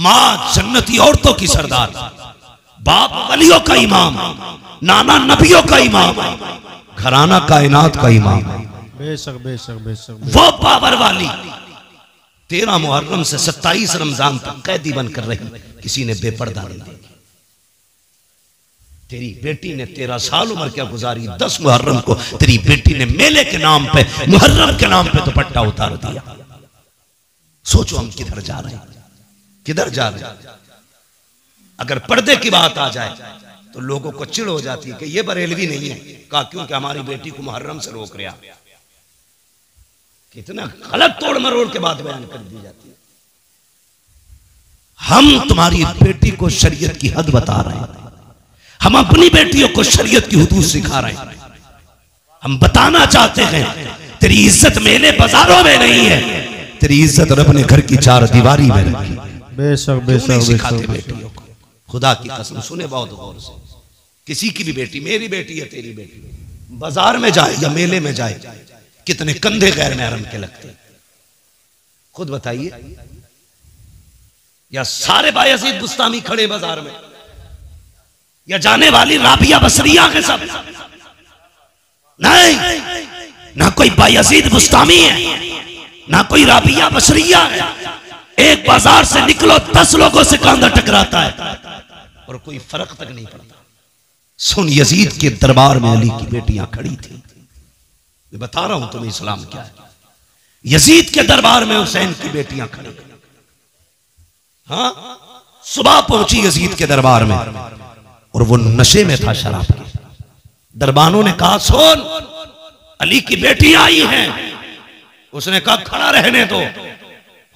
माँ जन्नती औरतों की सरदार, बाप वलियों का इमाम, नाना नबियों का इमाम, घराना कायनात का इमाम। बेशक बेशक बेशक। वो पावर वाली 13 मुहर्रम से 27 रमजान तक कैदी बनकर रही, किसी ने बेपर्दा नहीं देखी। तेरी बेटी ने 13 साल उम्र क्या गुजारी, 10 मुहर्रम को तेरी बेटी ने मेले के नाम पे, मुहर्रम के नाम पे दुपट्टा उतार दिया। सोचो हम किधर जा रहे हैं, किधर जा रहे हैं। अगर पर्दे की बात आ जाए तो लोगों को चिढ़ हो जाती है कि ये बरेलवी नहीं है, कहा क्योंकि हमारी बेटी को मुहर्रम से रोक रहा। कितना गलत तोड़ मरोड़ के बात बयान कर दी जाती है। हम तुम्हारी बेटी को शरीयत की हद बता रहे हैं, हम अपनी बेटियों को शरीयत की हुदूद सिखा रहे हैं। हम बताना चाहते हैं तेरी इज्जत मेले बाजारों में नहीं है, तेरी इज्जत रब ने घर की 4 दीवारी में रखी। बेशक बेशक सिखाते बेटियों को, खुदा की कसम सुने बहुत गौर से। किसी की भी बेटी, मेरी बेटी है, तेरी बेटी, बाजार में जाए या मेले में जाए, कितने कंधे गैर महरम के लगते, खुद बताइए। या सारे बायजीद बुस्तामी खड़े बाजार में, या जाने वाली राबिया बसरिया के सब? नहीं, ना कोई बायजीद बुस्तामी है, ना कोई राबिया बसरिया है। एक बाजार से निकलो 10 लोगों से कांधा टकराता है और कोई फर्क तक नहीं पड़ता। सुन, यजीद के दरबार में अली की बेटियां खड़ी थी। मैं बता रहा हूं तुम्हें इस्लाम क्या है। यजीद के दरबार में हुसैन की बेटियां खड़ी। हाँ, सुबह पहुंची यजीद के दरबार में और वो नशे में था शराब के। दरबानों ने कहा सुन, अली की बेटियां आई हैं। उसने कहा खड़ा रहने दो,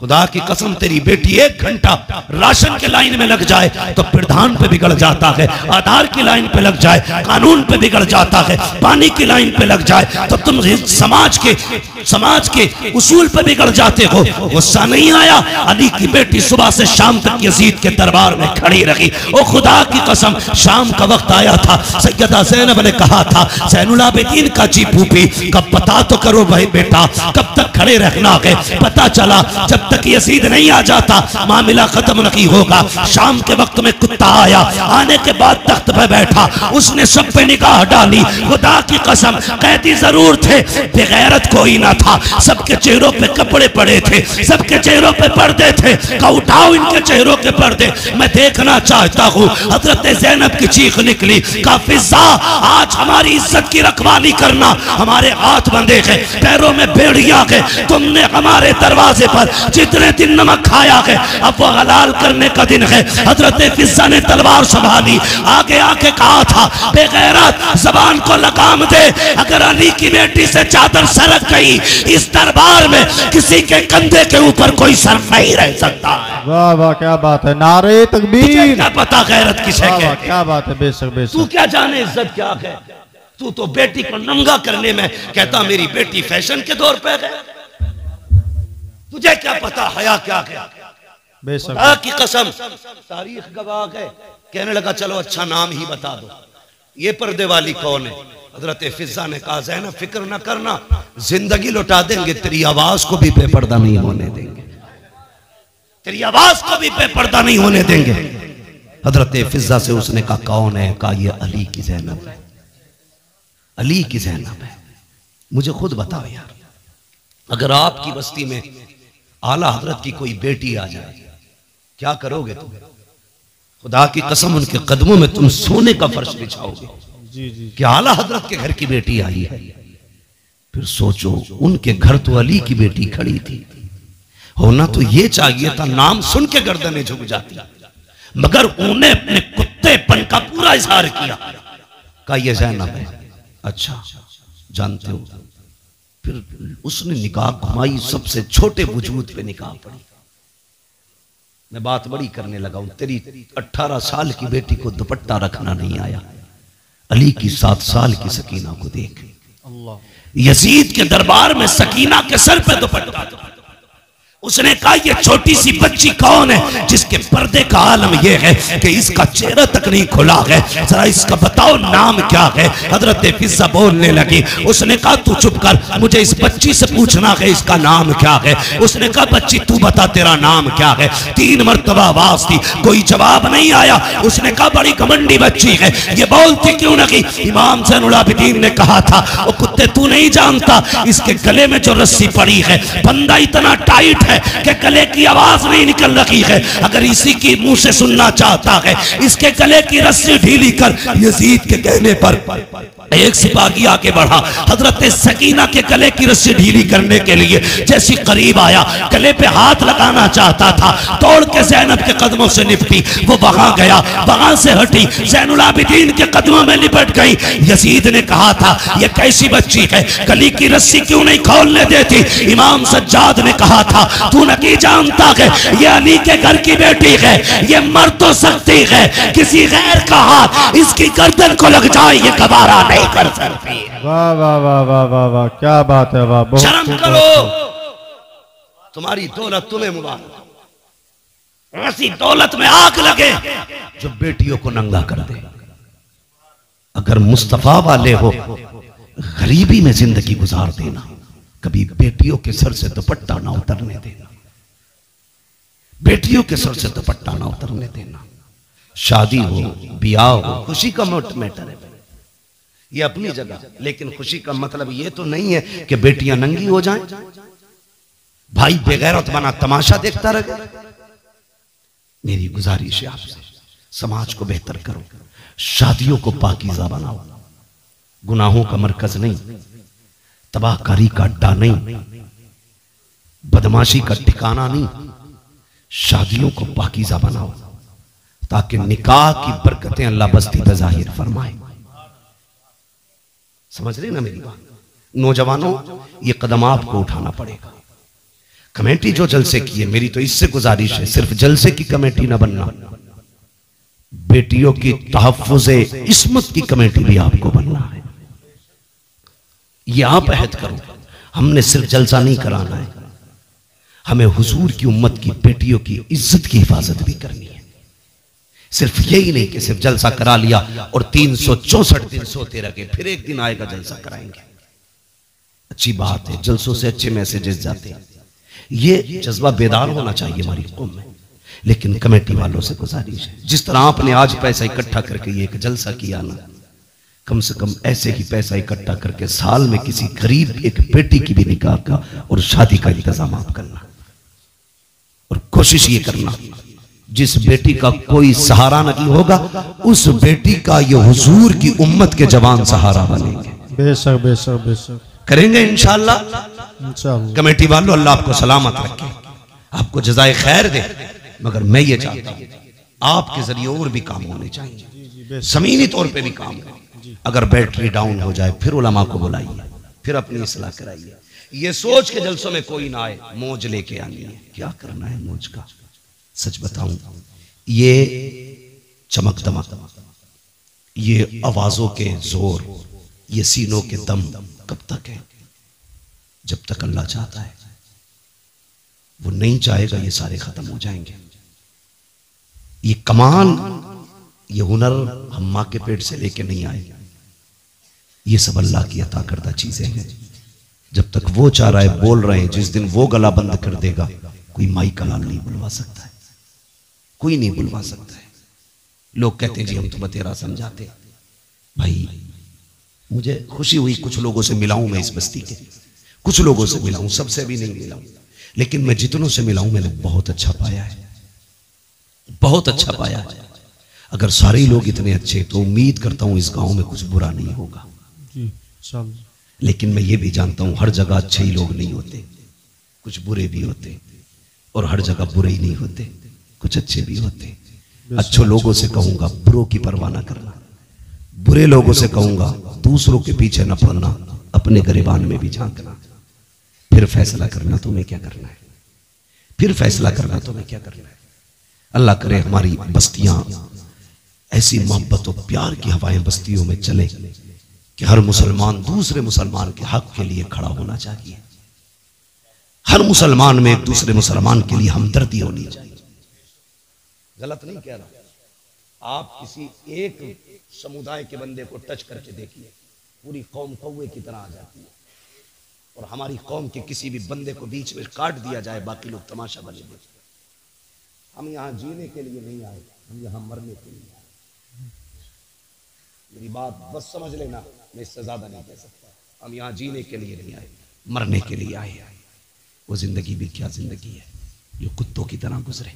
खुदा की कसम तेरी बेटी 1 घंटा राशन के लाइन में लग जाए तो प्रधान पे बिगड़ जाता है, आधार की लाइन पे लग जाए कानून पे बिगड़ जाता है, पानी की लाइन पे लग जाए तो तुम समाज के उसूल पे बिगड़ जाते हो। गुस्सा नहीं आया? अली की बेटी सुबह से शाम तक यजीद के दरबार में खड़ी रही। ओ खुदा की कसम, शाम का वक्त आया था, सैयदा ज़ैनब ने कहा था ज़ैनुल आबिदीन का जी फूफी कब पता तो करो भाई बेटा, कब तक खड़े रहना है। पता चला जब तक यजीद नहीं आ जाता मामला खत्म नहीं होगा। शाम के वक्त में कुत्ता आया, आने के बाद तख्त पे बैठा, उसने सब पे निगाह डाली। खुदा की कसम, कैदी जरूर थे, बेगैरत कोई ना था। सबके चेहरों पे कपड़े पड़े थे, सबके चेहरों पे पर्दे थे। का उठाओ इनके चेहरों के पर्दे, मैं देखना चाहता हूँ। हजरत ज़ैनब की चीख निकली, का फिजा आज हमारी इज्जत की रखवाली करना, हमारे हाथ बंधे हैं, पैरों में बेड़ियां हैं। तुमने हमारे दरवाजे पर जितने दिन नमक खाया है अब वो हलाल करने का दिन है। हजरत फिजा ने तलवार संभाली, आगे आके कहा था बेगैरत जबान को लगाम दे, अगर अली की बेटी से चादर सरक गई इस दरबार में किसी के कंधे के ऊपर कोई सर नहीं रह सकता। वाह वाह, क्या बात है, नारे तकबीर। क्या पता गैरत किसे है, क्या बात है। बेशक बेशक, तू क्या जाने इज्जत क्या है। तू तो बेटी को नंगा करने में कहता मेरी बेटी फैशन के दौर पे है। तुझे क्या पता हया क्या है। बेशक की कसम, तारीख गवाह है। कहने लगा चलो अच्छा नाम ही बता दो, ये पर्दे वाली कौन है। हजरत फिजा ने कहा ज़ैनब फिक्र न करना, जिंदगी लौटा देंगे, तेरी आवाज को भी बेपर्दा नहीं होने देंगे, तेरी आवाज को भी बेपर्दा नहीं होने देंगे। हजरत फिजा से उसने कहा कौन है? कहा ये अली की ज़ैनब है, अली की ज़ैनब है। मुझे खुद बताओ यार, अगर आपकी बस्ती में आला हजरत की कोई बेटी आ जाए क्या करोगे तुम? खुदा की कसम उनके कदमों में तुम सोने का फर्श बिछाओगे। जी जी, कि आला हजरत के घर की बेटी आई है। फिर सोचो उनके घर तो अली की बेटी खड़ी थी, होना तो ये चाहिए था नाम सुन के गर्दनें झुक जाती, मगर उन्हें अपने कुत्तेपन का पूरा इजहार किया। कहा ये ज़ैनब है। अच्छा जानते हो? फिर उसने निकाह घुमाई, सबसे छोटे वजूद पे निकाह पड़ी। मैं बात बड़ी करने लगा हूं, तेरी 18 साल की बेटी को दुपट्टा रखना नहीं आया, अली की 7 साल की सकीना को देख। यजीद के दरबार में सकीना के सर पे दुपट्टा, उसने कहा ये छोटी सी बच्ची कौन है जिसके पर्दे का आलम यह है कि इसका चेहरा तक नहीं खुला है, जरा इसका बताओ नाम क्या है। हजरत फिजा बोलने लगी। उसने कहा तू चुप कर, मुझे इस बच्ची से पूछना है इसका नाम क्या है। उसने कहा बच्ची तू बता तेरा नाम क्या है। 3 मरतबा आवाज दी, कोई जवाब नहीं आया। उसने कहा बड़ी घमंडी बच्ची है, ये बोलती क्यों नहीं। इमाम ज़ैनुल आबिदीन ने कहा था ओ कुत्ते तू नहीं जानता इसके गले में जो रस्सी पड़ी है बंदा इतना टाइट कि गले की आवाज नहीं निकल रही है। अगर इसी की मुंह से सुनना चाहता है इसके गले की रस्सी ढीली कर। यजीद के कहने पर एक सिपाही आगे बढ़ा, हजरत सकीना के गले की रस्सी ढीली करने के लिए जैसी करीब आया, गले पे हाथ लगाना चाहता था, तोड़ के ज़ैनब के कदमों से निपटी। वो वहां गया, वहां से हटी, ज़ैनुल आबिदीन के कदमों में लिपट गई। यजीद ने कहा था ये कैसी बच्ची है, गले की रस्सी क्यों नहीं खोलने देती। इमाम सज्जाद ने कहा था तू नहीं जानता है ये अली के घर की बेटी है, ये मर तो सकती है, किसी गैर का हाथ इसकी गर्दन को लग जाए ये गवारा नहीं कर सकती। वाह वाह वाह वाह वाह वाह, क्या बात है वाह। शर्म करो, तुम्हारी दौलत तुम्हें मुबारक, ऐसी दौलत में आग लगे जो बेटियों को नंगा कर दे। अगर मुस्तफा वाले हो गरीबी में जिंदगी गुजार देना, कभी बेटियों के सर से दुपट्टा ना उतरने देना, बेटियों के सर से दुपट्टा ना उतरने देना। शादी हो, ब्याह हो, खुशी का मैटर है ये अपनी जगह, लेकिन खुशी का मतलब ये तो नहीं है कि बेटियां नंगी हो जाएं, भाई बेगैरत बना तमाशा देखता रहे। मेरी गुजारिश है आपसे, समाज को बेहतर करो, शादियों को पाकीज़ा बनाओ, गुनाहों का मरकज नहीं, तबाहकारी का अड्डा नहीं, बदमाशी का ठिकाना नहीं। शादियों को पाकीज़ा बनाओ ताकि निकाह की बरकतें अल्लाह बस्ती पे जाहिर फरमाए। समझ रहे ना मेरी बात। नौजवानों ये कदम आपको उठाना पड़ेगा। कमेटी जो जलसे की है, मेरी तो इससे गुजारिश है सिर्फ जलसे की कमेटी ना बनना, बेटियों की तहफ्फुज़े इस्मत की कमेटी भी आपको बनना है। ये आप अहद करो, हमने सिर्फ जलसा नहीं कराना है, हमें हुजूर की उम्मत की बेटियों की इज्जत की हिफाजत भी करनी है। सिर्फ यही नहीं कि सिर्फ जलसा करा लिया और 364 दिन सोते रह गए, फिर एक दिन आएगा जलसा कराएंगे। अच्छी बात है, जलसों से अच्छे मैसेजेस जाते हैं, ये जज्बा बेदार होना चाहिए हमारी कौम में। लेकिन कमेटी वालों से गुजारिश है, जिस तरह आपने आज पैसा इकट्ठा करके ये एक जलसा किया ना, कम से कम ऐसे ही पैसा इकट्ठा करके साल में किसी गरीब एक बेटी की भी निकाह का और शादी का इंतजाम आप करना। और कोशिश ये करना जिस बेटी का कोई सहारा नहीं होगा उस बेटी का ये हुजूर की उम्मत के जवान सहारा बनेंगे। बेशक बेशक बेशक करेंगे इंशाअल्लाह। इंशाअल्लाह। कमेटी वालों अल्लाह आपको सलामत रखे, आपको जज़ाए खैर दे। मगर मैं ये चाहता हूँ आपके जरिए और भी काम होने चाहिए, ज़मीनी तौर पे भी काम करें। अगर बैटरी डाउन हो जाए फिर उलमा को बुलाइए, फिर अपनी इस्लाह कराइए। ये सोच के जलसों में कोई ना आए मौज लेके आनी है। क्या करना है मौज का? सच बताऊं, ये चमक दमक, ये आवाजों के जोर, ये सीनों के दम कब तक है? जब तक अल्लाह चाहता है। वो नहीं चाहेगा ये सारे खत्म हो जाएंगे। ये कमाल, ये हुनर हम मां के पेट से लेके नहीं आए, ये सब अल्लाह की अता करदा चीजें हैं। जब तक वो चाह रहा है बोल रहे हैं, जिस दिन वो गला बंद कर देगा कोई माई कलाम नहीं बुलवा सकता है, कोई नहीं बुलवा सकता है। लोग कहते हैं जी हम तो बतेरा समझाते। भाई मुझे खुशी हुई, कुछ लोगों से मिला हूं मैं इस बस्ती के, कुछ लोगों से मिला हूं, सबसे भी नहीं मिला हूं, लेकिन मैं जितनों से मिला हूं मैंने बहुत अच्छा पाया है, बहुत अच्छा पाया है। अगर सारे लोग इतने अच्छे तो उम्मीद करता हूं इस गांव में कुछ बुरा नहीं होगा। लेकिन मैं ये भी जानता हूं हर जगह अच्छे ही लोग नहीं होते, कुछ बुरे भी होते, और हर जगह बुरे ही नहीं होते, कुछ अच्छे भी होते। अच्छे लोगों से कहूंगा बुरों की परवाह ना करना, बुरे लोगों से कहूंगा दूसरों के पीछे न पड़ना, अपने गिरबान में भी झांकना, फिर फैसला करना तुम्हें क्या करना है, फिर फैसला करना तुम्हें क्या करना है। अल्लाह करे हमारी बस्तियां ऐसी मोहब्बत और प्यार की हवाएं बस्तियों में चले कि हर मुसलमान दूसरे मुसलमान के हक के लिए खड़ा होना चाहिए। हर मुसलमान में एक दूसरे मुसलमान के लिए हमदर्दी होनी चाहिए। गलत नहीं कह रहा। आप किसी एक समुदाय के बंदे को टच करके देखिए, पूरी कौम कौवे की तरह आ जाती है। और हमारी कौम के किसी भी बंदे को बीच में काट दिया जाए, बाकी लोग तमाशा बने देते। हम यहाँ जीने के लिए नहीं आए, हम यहाँ मरने के लिए आए। मेरी बात बस समझ लेना, मैं इससे ज्यादा नहीं कह सकता। हम यहाँ जीने के लिए नहीं आए, मरने के लिए आए। वो जिंदगी भी क्या जिंदगी है जो कुत्तों की तरह गुजरे।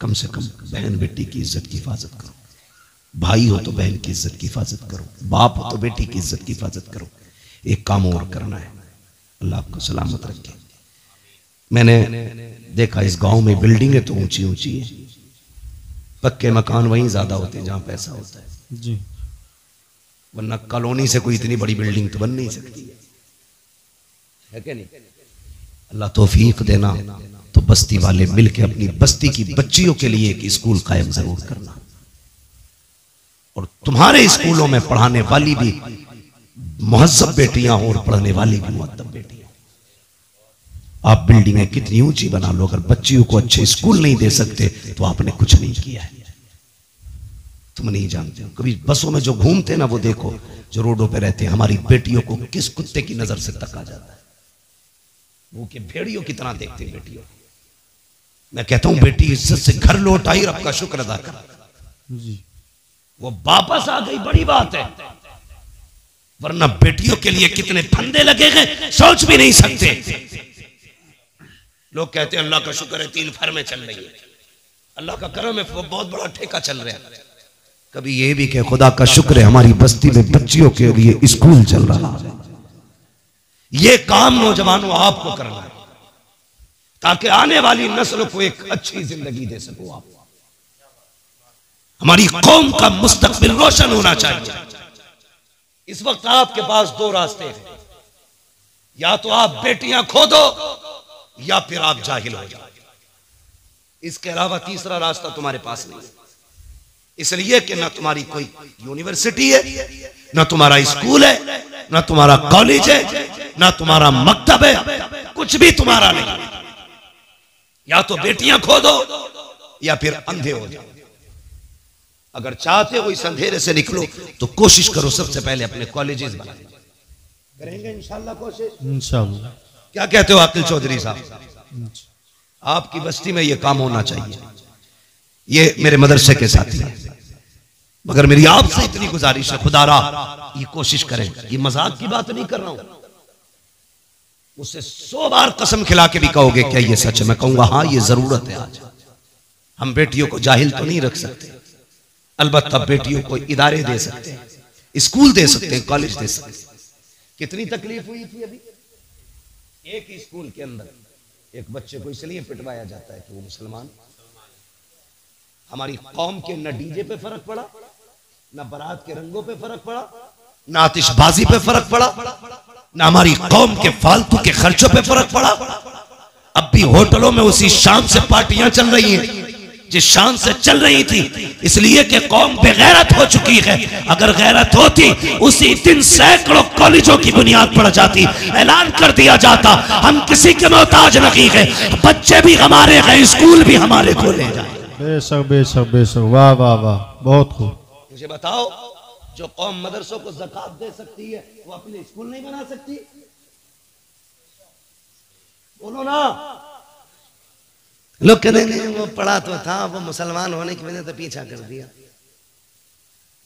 कम से कम बहन बेटी की इज्जत की हिफाजत करो, भाई हो तो बहन की इज्जत की हिफाजत करो, बाप हो तो बेटी की इज्जत की हिफाजत करो। एक काम और करना है, अल्लाह आपको सलामत रखे। मैंने देखा इस गांव में बिल्डिंगें तो ऊंची ऊंची है, पक्के मकान वहीं ज्यादा होते हैं जहां पैसा होता है जी। वरना कॉलोनी से कोई इतनी बड़ी बिल्डिंग तो बन नहीं सकती है क्या नहीं? अल्लाह तौफीक देना तो बस्ती वाले मिलकर अपनी बस्ती की बच्चियों के लिए एक स्कूल कायम जरूर करना। और तुम्हारे स्कूलों में पढ़ाने वाली भी मुहज्जब बेटियां हो और पढ़ने वाली भी मुअद्दब बेटियां। आप बिल्डिंगें कितनी ऊंची बना लो, अगर बच्चियों को अच्छे स्कूल नहीं दे सकते तो आपने कुछ नहीं किया है। तुम नहीं जानते हो, कभी बसों में जो घूमते ना वो देखो, जो रोडों पे रहते हैं, हमारी बेटियों को किस कुत्ते की नजर से तका जाता है। वो के भेड़ियों की तरह देखते हैं बेटियों। मैं कहता हूं बेटी इज्जत से घर लौट आई, रब का शुक्र अदा कर, वो वापस आ गई, बड़ी बात है। वरना बेटियों के लिए कितने फंदे लगे गए सोच भी नहीं सकते। लोग कहते हैं अल्लाह का शुक्र है 3 फर्में चल रही है, अल्लाह का करम है, वो बहुत बड़ा ठेका चल रहा है। कभी ये भी कहे खुदा का शुक्र है हमारी बस्ती में बच्चियों के लिए स्कूल चल रहा है। ये काम नौजवानों आपको करना है ताकि आने वाली नस्ल को एक अच्छी जिंदगी दे सको आप। हमारी कौम का मुस्तकबिल रोशन होना चाहिए। इस वक्त आपके पास 2 रास्ते हैं, या तो आप बेटियां खो दो या फिर आप जाहिल हो जाओ। इसके अलावा तीसरा रास्ता तुम्हारे पास नहीं है। इसलिए कि ना तुम्हारी कोई यूनिवर्सिटी है, ना तुम्हारा स्कूल है, ना तुम्हारा कॉलेज है, ना तुम्हारा मकतब है, कुछ भी तुम्हारा नहीं। या तो बेटियां खो दो या फिर अंधे हो जाओ। अगर चाहते हो इस अंधेरे से निकलो तो कोशिश करो सबसे पहले अपने कॉलेजेस बनाने। करेंगे इंशाल्लाह कोशिश, इंशाल्लाह। क्या कहते हो आकिल चौधरी साहब? आपकी बस्ती में यह काम होना चाहिए। ये मेरे मदरसे के साथी हैं, मगर मेरी आपसे इतनी गुजारिश है, खुदारा ये कोशिश करें। ये मजाक की बात नहीं कर रहा हूं, मुझसे 100 बार कसम खिला के भी कहोगे क्या ये सच है? मैं कहूंगा हाँ ये जरूरत है। आज हम बेटियों को जाहिल तो नहीं रख सकते, अलबत्ता बेटियों को इदारे दे सकते हैं, स्कूल दे सकते हैं, कॉलेज दे सकते हैं। कितनी तकलीफ हुई थी अभी एक ही स्कूल के अंदर एक बच्चे को इसलिए पिटवाया जाता है कि वो मुसलमान। हमारी कौम के न डीजे पे फर्क पड़ा, न बारात के रंगों पे फर्क पड़ा, न आतिशबाजी पे फर्क पड़ा, न हमारी कौम के फालतू के खर्चों पे फर्क पड़ा। अब भी होटलों में उसी शान से पार्टियां चल रही हैं जिस शान से चल रही थी, इसलिए कि कौम बेगैरत हो चुकी है। अगर गैरत होती उसी दिन सैकड़ों कॉलेजों की बुनियाद पड़ जाती, ऐलान कर दिया जाता हम किसी के मोहताज नहीं है, बच्चे भी हमारे हैं, स्कूल भी हमारे खोले जाए। बेशक बेशक बेशक, वाह वाह वाह, बहुत खूब। मुझे बताओ जो कौम मदरसों को ज़कात दे सकती है वो अपने स्कूल नहीं बना सकती? बोलो ना। लोग कहते हैं वो पढ़ा तो था, वो मुसलमान होने की वजह से पीछा कर दिया।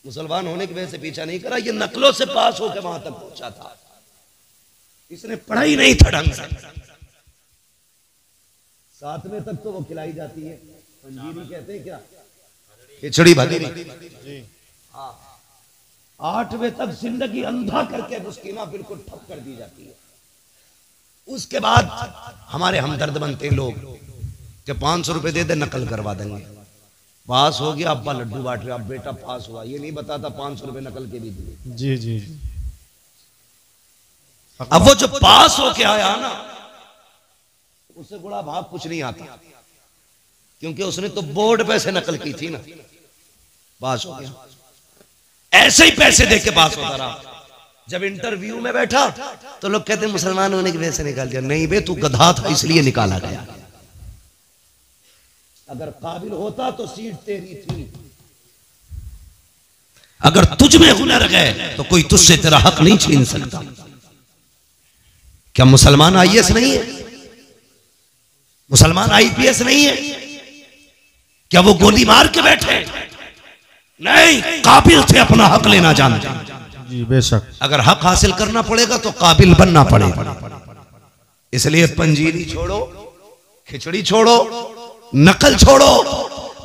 मुसलमान होने की वजह से पीछा नहीं करा, ये नकलों से पास होकर वहां तक पहुंचा था। इसने पढ़ाई नहीं था ढंग से। 7वें तक तो वो खिलाई जाती है, पंजीरी कहते हैं क्या, खिचड़ी भदीरी। हाँ, 8वें तक जिंदगी अंधा करके उसकी ना बिल्कुल ठप कर दी जाती है। उसके बाद हमारे हमदर्द बनते लोग कि 500 रुपए दे दे नकल करवा देंगे। पास हो गया, अब्बा लड्डू बांट रहे, अब बेटा पास हुआ, ये नहीं बताता 500 रुपए नकल के भी दिए। जी जी। अब वो जो पास होके आया ना उससे बड़ा भाग कुछ नहीं आता, क्योंकि उसने तो बोर्ड पे से नकल की थी ना, पास हो गया। ऐसे ही पैसे दे के पास होता रहा। जब इंटरव्यू में बैठा तो लोग कहते मुसलमान होने की वजह से निकाल दिया। नहीं बे, तू गधा था इसलिए निकाला गया। अगर काबिल होता तो सीट तेरी थी। अगर तुझ में हुनर है तो कोई तुझसे तेरा हक नहीं छीन सकता। क्या मुसलमान आईएएस नहीं है? मुसलमान आईपीएस नहीं है? क्या वो गोली मार के बैठे? नहीं, काबिल थे अपना हक लेना जानते। जी बेशक। अगर हक हासिल करना पड़ेगा तो काबिल बनना पड़ेगा। इसलिए पंजीरी छोड़ो, खिचड़ी छोड़ो, नकल छोड़ो।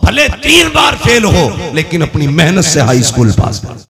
भले 3 बार फेल हो लेकिन अपनी मेहनत से हाई स्कूल पास करो।